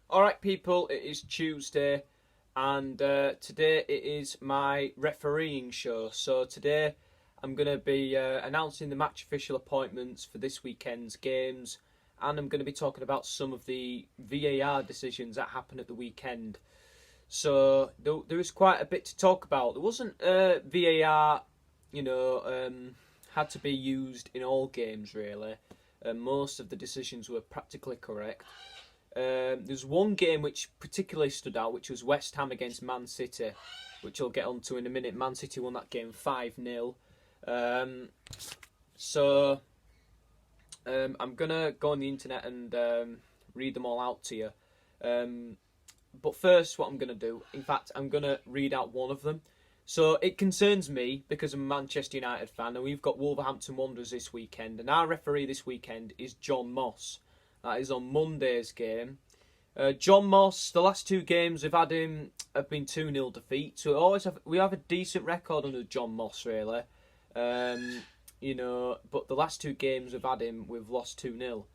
Alright, people, it is Tuesday, and today it is my refereeing show. So, today I'm going to be announcing the match official appointments for this weekend's games, and I'm going to be talking about some of the VAR decisions that happened at the weekend. So, there is quite a bit to talk about. There wasn't VAR, had to be used in all games, really. Most of the decisions were practically correct. There's one game which particularly stood out, which was West Ham against Man City, which I'll get onto in a minute. Man City won that game 5-0. I'm going to go on the internet and read them all out to you. But first, what I'm going to do, in fact, I'm going to read out one of them. So it concerns me because I'm a Manchester United fan, and we've got Wolverhampton Wanderers this weekend, and our referee this weekend is John Moss. That is on Monday's game. John Moss, the last two games we've had him have been 2-0 defeat. So we have a decent record under John Moss, really. But the last two games we've had him, we've lost 2-0.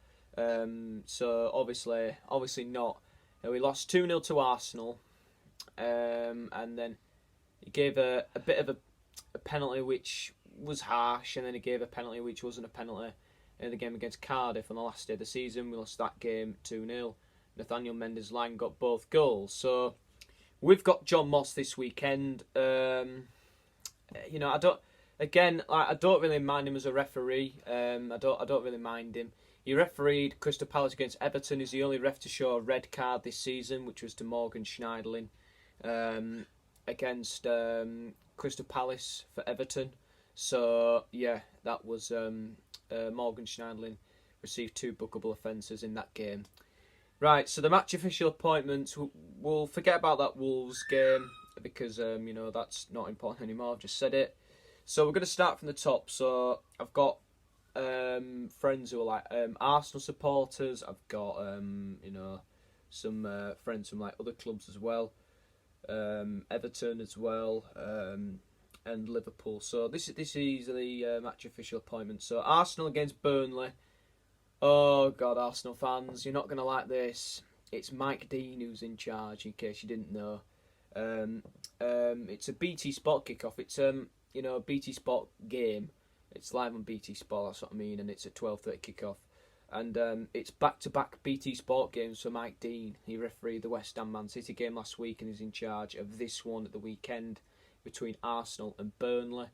So obviously not. We lost 2-0 to Arsenal, and then he gave a bit of a penalty which was harsh, and then he gave a penalty which wasn't a penalty in the game against Cardiff on the last day of the season. We lost that game 2-0. Nathaniel Mendes-Lang got both goals. So we've got John Moss this weekend. I don't really mind him as a referee. I don't really mind him. He refereed Crystal Palace against Everton. He's the only ref to show a red card this season, which was to Morgan Schneiderlin against Crystal Palace for Everton. So yeah, that was Morgan Schneiderlin received 2 bookable offences in that game. Right, so the match official appointments, we'll forget about that Wolves game because that's not important anymore. I've just said it. So we're going to start from the top. So I've got friends who are like Arsenal supporters. I've got some friends from like other clubs as well, Everton as well, and Liverpool. So this is the match official appointment. So Arsenal against Burnley. Oh God, Arsenal fans, you're not gonna like this. It's Mike Dean who's in charge, in case you didn't know. It's a BT Sport kickoff. It's a BT Sport game. It's live on BT Sport. That's what I mean, and it's a 12:30 kickoff. And it's back-to-back BT Sport games for Mike Dean. He refereed the West Ham Man City game last week and is in charge of this one at the weekend between Arsenal and Burnley.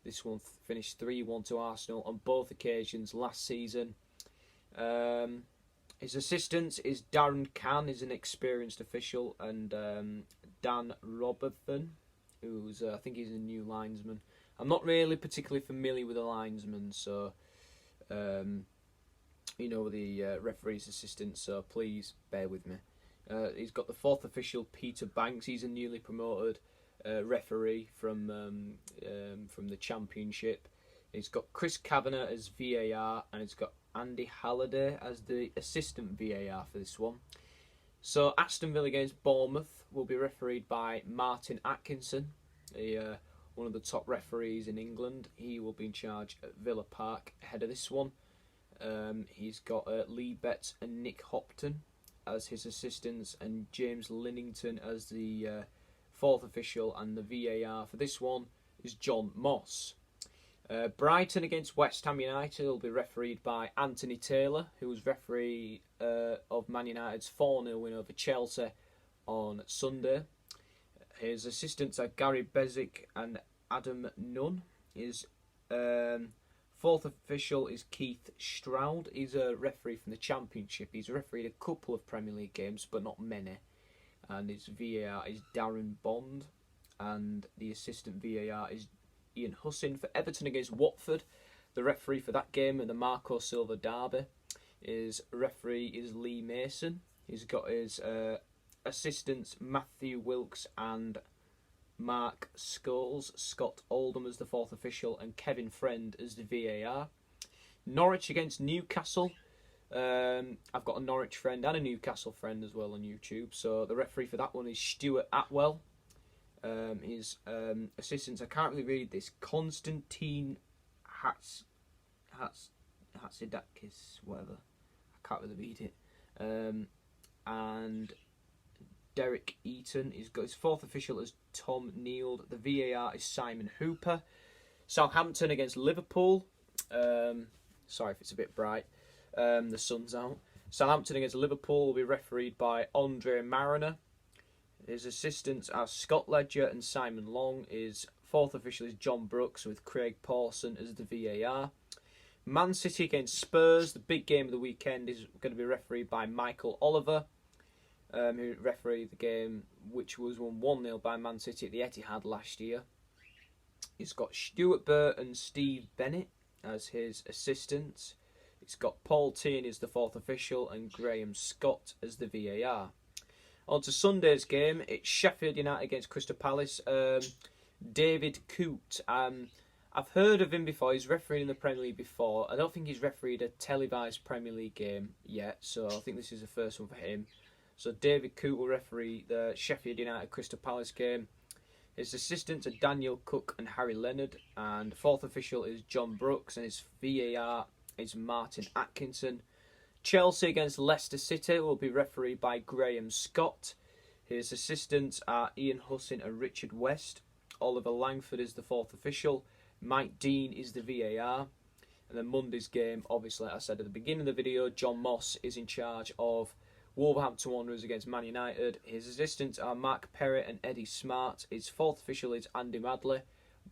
This one finished 3-1 to Arsenal on both occasions last season. His assistant is Darren Cann, is an experienced official, and Dan Robertson, who's I think he's a new linesman. I'm not really particularly familiar with the linesman, so the referee's assistant, so please bear with me. He's got the fourth official, Peter Banks. He's a newly promoted referee from the Championship. He's got Chris Kavanagh as VAR, and he's got Andy Halliday as the assistant VAR for this one. So Aston Villa against Bournemouth will be refereed by Martin Atkinson, one of the top referees in England. He will be in charge at Villa Park ahead of this one. He's got Lee Betts and Nick Hopton as his assistants, and James Linnington as the fourth official, and the VAR for this one is John Moss. Brighton against West Ham United will be refereed by Anthony Taylor, who was referee of Man United's 4-0 win over Chelsea on Sunday. His assistants are Gary Bezic and Adam Nunn. His fourth official is Keith Stroud. He's a referee from the Championship. He's refereed a couple of Premier League games, but not many. And his VAR is Darren Bond. And the assistant VAR is Ian Hussin. For Everton against Watford, the referee for that game in the Marco Silva derby is Lee Mason. He's got his assistants Matthew Wilkes and Mark Scholes, Scott Oldham as the fourth official, and Kevin Friend as the VAR. Norwich against Newcastle. I've got a Norwich friend and a Newcastle friend as well on YouTube. So the referee for that one is Stuart Atwell. His assistants, I can't really read this, Konstantin Hatzidakis, whatever. I can't really read it. And Derek Eaton. He's got his fourth official as Tom Neild. The VAR is Simon Hooper. Southampton against Liverpool. Sorry if it's a bit bright. The sun's out. Southampton against Liverpool will be refereed by Andre Mariner. His assistants are Scott Ledger and Simon Long. His fourth official is John Brooks with Craig Pawson as the VAR. Man City against Spurs. The big game of the weekend is going to be refereed by Michael Oliver, who refereed the game which was won 1-0 by Man City at the Etihad last year. He's got Stuart Burt and Steve Bennett as his assistants. He's got Paul Tierney as the fourth official and Graham Scott as the VAR. On to Sunday's game. It's Sheffield United against Crystal Palace. David Coote. I've heard of him before. He's refereed in the Premier League before. I don't think he's refereed a televised Premier League game yet, so I think this is the first one for him. So David Coote will referee the Sheffield United Crystal Palace game. His assistants are Daniel Cook and Harry Leonard, and fourth official is John Brooks, and his VAR is Martin Atkinson. Chelsea against Leicester City will be refereed by Graham Scott. His assistants are Ian Hussin and Richard West. Oliver Langford is the fourth official. Mike Dean is the VAR. And then Monday's game, obviously, I said at the beginning of the video, John Moss is in charge of Wolverhampton Wanderers against Man United. His assistants are Mark Perry and Eddie Smart. His fourth official is Andy Madley.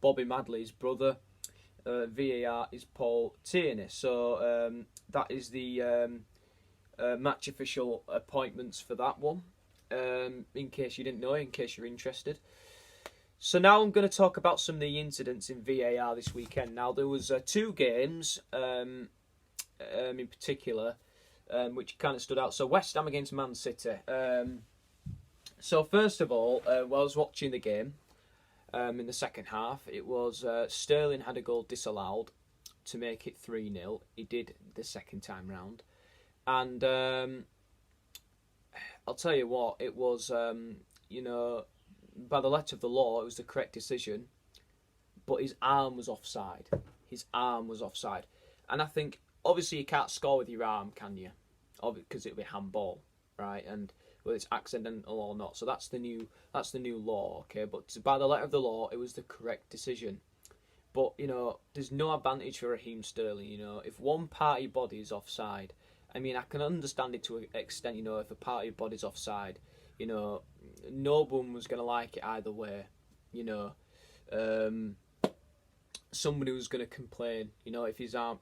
Bobby Madley's brother. VAR is Paul Tierney. So that is the match official appointments for that one. In case you didn't know, in case you're interested. So now I'm going to talk about some of the incidents in VAR this weekend. Now there was two games in particular which kind of stood out. So West Ham against Man City. So first of all, while I was watching the game in the second half, it was Sterling had a goal disallowed to make it 3-0. He did the second time round. And I'll tell you what, it was, by the letter of the law, it was the correct decision, but his arm was offside. His arm was offside. And I think, obviously, you can't score with your arm, can you? Because it'll be handball, right? And whether it's accidental or not. So that's the new law, okay? But by the letter of the law, it was the correct decision. But, there's no advantage for Raheem Sterling, If one part of your body is offside, I mean, I can understand it to an extent, if a part of your body's offside, no one was going to like it either way, somebody was going to complain, if his arm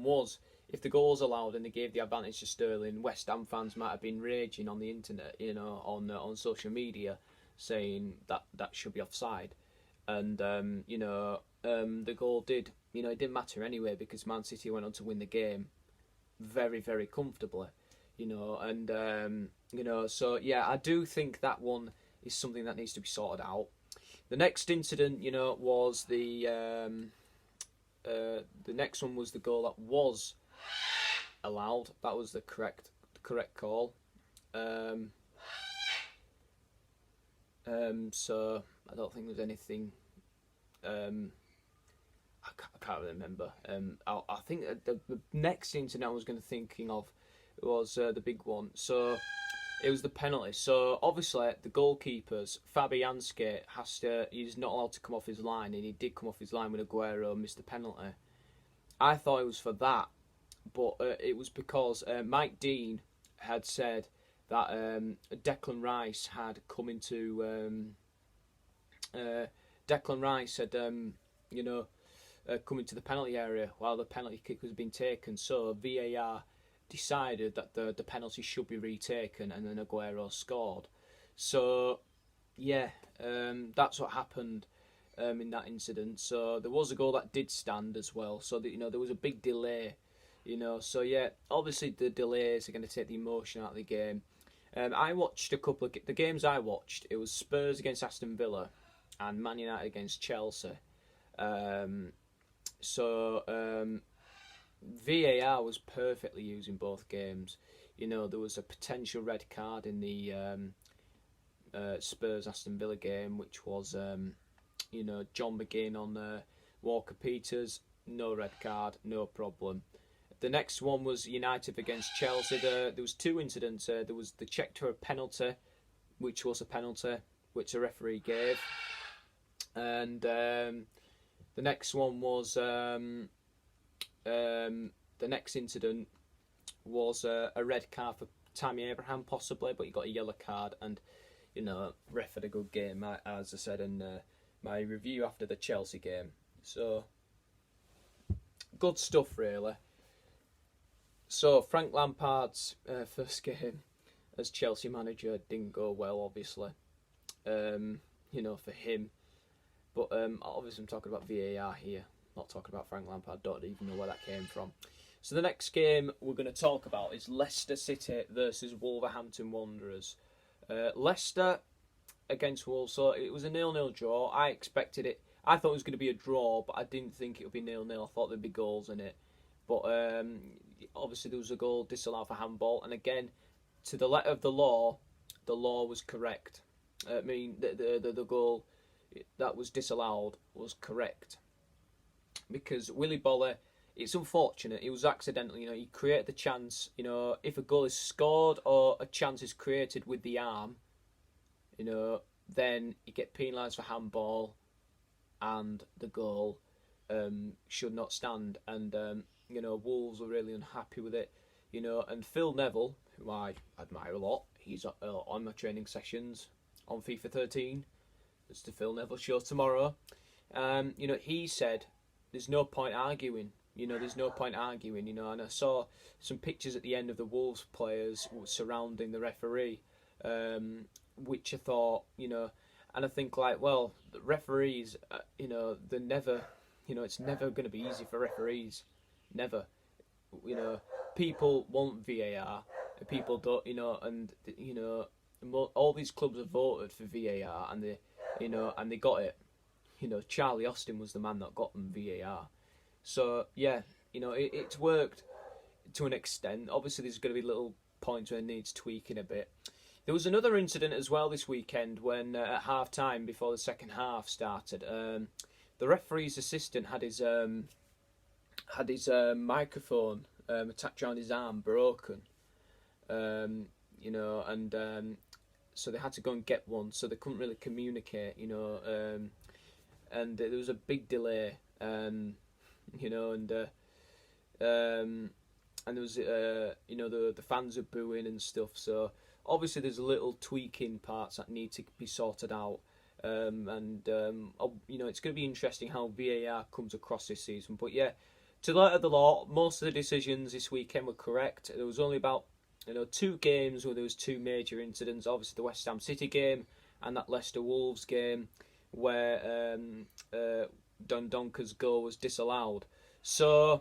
was, if the goal was allowed and they gave the advantage to Sterling, West Ham fans might have been raging on the internet, on social media, saying that should be offside, and the goal did, it didn't matter anyway because Man City went on to win the game very, very comfortably, so yeah, I do think that one is something that needs to be sorted out. The next incident, was the next one was the goal that was allowed. That was the correct call. So I don't think there's anything. I can't remember. I think the next incident I was thinking of was the big one. So it was the penalty. So obviously the goalkeepers, Fabianski, he's not allowed to come off his line, and he did come off his line when Aguero missed the penalty. I thought it was for that, but it was because Mike Dean had said that Declan Rice had come into Declan Rice had come into the penalty area while the penalty kick was being taken. So VAR decided that the penalty should be retaken, and then Aguero scored. So yeah, that's what happened in that incident. So there was a goal that did stand as well. So that there was a big delay. So yeah, obviously the delays are going to take the emotion out of the game. I watched a couple of the games I watched. It was Spurs against Aston Villa and Man United against Chelsea. VAR was perfectly used in both games. There was a potential red card in the Spurs Aston Villa game, which was John McGinn on Walker Peters. No red card, no problem. The next one was United against Chelsea. There was two incidents. There was the check to a penalty which was a penalty, which the referee gave. And the next one was the next incident was a red card for Tammy Abraham, possibly, but he got a yellow card. And ref had a good game, as I said in my review after the Chelsea game. So good stuff, really. So Frank Lampard's first game as Chelsea manager didn't go well, obviously. For him. But obviously I'm talking about VAR here, not talking about Frank Lampard. Don't even know where that came from. So the next game we're going to talk about is Leicester City versus Wolverhampton Wanderers. Leicester against Wolves, so it was a 0-0 draw. I expected it. I thought it was going to be a draw, but I didn't think it would be 0-0. I thought there'd be goals in it. But obviously there was a goal disallowed for handball. And again, to the letter of the law was correct. I mean, the goal that was disallowed was correct. Because Willy Boly, it's unfortunate. It was accidental. He created the chance. If a goal is scored or a chance is created with the arm, then you get penalised for handball, and the goal should not stand. And Wolves were really unhappy with it. And Phil Neville, who I admire a lot, he's on my training sessions on FIFA 13. It's the Phil Neville show tomorrow. He said there's no point arguing. There's no point arguing. And I saw some pictures at the end of the Wolves players surrounding the referee, which I thought, and I think the referees, they're never, it's never going to be easy for referees. Never. People want VAR, and people don't, and all these clubs have voted for VAR, and they got it. Charlie Austin was the man that got them VAR. So yeah, it's worked to an extent. Obviously, there's going to be little points where it needs tweaking a bit. There was another incident as well this weekend when at half time, before the second half started, the referee's assistant had his microphone attached around his arm broken. So they had to go and get one, so they couldn't really communicate, and there was a big delay, and there was, the fans are booing and stuff, so obviously there's little tweaking parts that need to be sorted out, it's going to be interesting how VAR comes across this season, but yeah, to the letter of the law, most of the decisions this weekend were correct. There was only about 2 games where there was 2 major incidents. Obviously, the West Ham City game and that Leicester Wolves game, where Dendonker's goal was disallowed. So,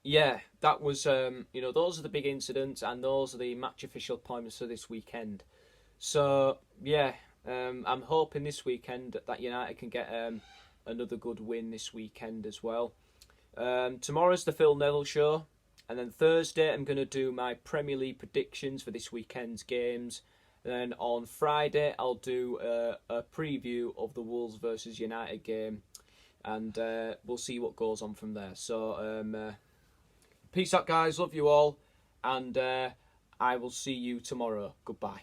yeah, that was those are the big incidents, and those are the match official appointments for this weekend. So, yeah, I'm hoping this weekend that United can get another good win this weekend as well. Tomorrow's the Phil Neville show, and then Thursday I'm going to do my Premier League predictions for this weekend's games. And then on Friday I'll do a preview of the Wolves versus United game, and we'll see what goes on from there. So peace out, guys, love you all, and I will see you tomorrow. Goodbye.